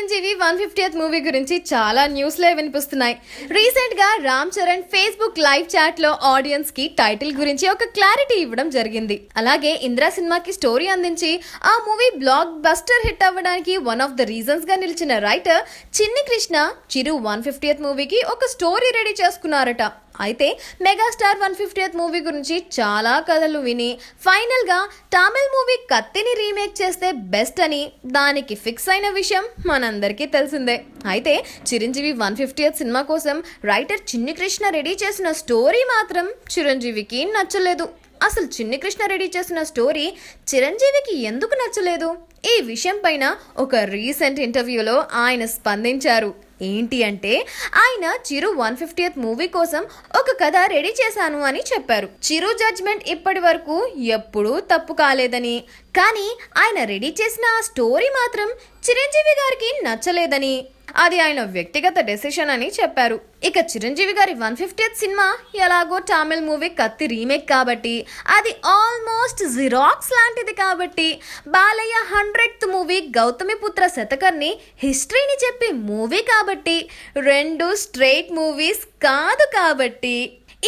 Chiranjeevi 150th movie గురించి చాలా న్యూస్లే వినిపిస్తున్నాయి. రీసెంట్ గా Ram Charan Facebook live chat లో ఆడియన్స్ కి టైటిల్ గురించి ఒక క్లారిటీ ఇవ్వడం జరిగింది. అలాగే ఇంద్ర సినిమాకి స్టోరీ అందించి ఆ మూవీ బ్లాక్ బస్టర్ హిట్ అవ్వడానికి వన్ ఆఫ్ ద రీజన్స్ గా నిలిచిన రైటర్ చిన్ని కృష్ణ చిరు 150th మూవీకి ఒక స్టోరీ రెడీ చేసుకున్నారట. అయితే మెగాస్టార్ 150th మూవీ గురించి చాలా కథలు విని ఫైనల్ గా తమిళ్ మూవీ కత్తిని రీమేక్ చేస్తే బెస్ట్ అని దానికి ఫిక్స్ అయిన విషయం మనందరికీ తెలిసిందే. అయితే చిరంజీవి 150th సినిమా కోసం రైటర్ చిన్ని కృష్ణ రెడీ చేసిన స్టోరీ మాత్రం చిరంజీవికి నచ్చలేదు. అసలు చిన్ని కృష్ణ రెడీ చేసిన స్టోరీ చిరంజీవికి ఎందుకు నచ్చలేదు? ఈ విషయం పైన ఒక రీసెంట్ ఇంటర్వ్యూలో ఆయన స్పందించారు. ఏంటి అంటే ఆయన చిరు 150th మూవీ కోసం ఒక కథ రెడీ చేశాను అని చెప్పారు. చిరు జడ్జ్మెంట్ ఇప్పటి వరకు ఎప్పుడూ తప్పు కాలేదని, కానీ ఆయన రెడీ చేసిన ఆ స్టోరీ మాత్రం చిరంజీవి గారికి నచ్చలేదని, అది ఆయన వ్యక్తిగత డెసిషన్ అని చెప్పారు. ఇక చిరంజీవి గారి 150th సినిమా ఎలాగో తమిళ్ మూవీ కత్తి రీమేక్ కాబట్టి అది ఆల్మోస్ట్ జిరాక్స్ లాంటిది కాబట్టి, బాలయ్య 100th మూవీ గౌతమిపుత్ర శతకర్ణి హిస్టరీని చెప్పే మూవీ కాబట్టి, రెండు స్ట్రైట్ మూవీస్ కాదు కాబట్టి,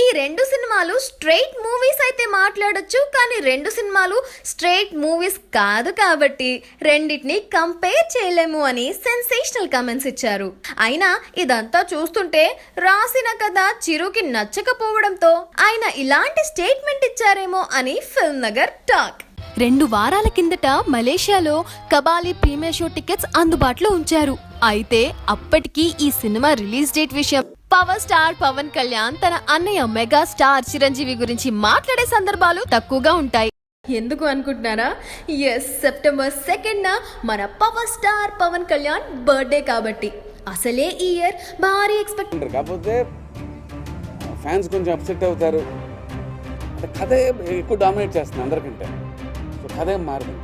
ఈ రెండు సినిమాలు స్ట్రైట్ మూవీస్ అయితే మాట్లాడొచ్చు, కానీ రెండు సినిమాలు స్ట్రైట్ మూవీస్ కాదు కాబట్టి రెండింటిని కంపేర్ చేయలేము అని సెన్సేషనల్ కామెంట్స్ ఇచ్చారు. అయినా ఇదంతా చూస్తుంటే రాసిన కథ చిరుకి నచ్చకపోవడంతో ఆయన ఇలాంటి స్టేట్మెంట్ ఇచ్చారేమో అని ఫిల్మ్ నగర్ టాక్. 2 వారాల కిందట మలేషియాలో కబాలి ప్రీమియర్ షో టికెట్స్ అందుబాటులో ఉంచారు. అయితే అప్పటికి ఈ సినిమా రిలీజ్ డేట్ విషయం పవర్ స్టార్ పవన్ కళ్యాణ్ తన అన్నయ్య మెగా స్టార్ చిరంజీవి గురించి మాట్లాడే సందర్భాలు తక్కువగా ఉంటాయి. ఎందుకు అనుకుంటున్నారా? ఎస్, సెప్టెంబర్ 2nd మన power star Pawan Kalyan birthday కాబట్టి. అసలే ఈ ఇయర్ భారీ ఎక్స్పెక్ట్, కాకపోతే ఫ్యాన్స్ కొంచెం అప్సెట్ అవుతారు. కథ ఎక్కువ డామినేట్ చేస్తుంది అందరికంటే, సో కథ ఏం మారుతుంది.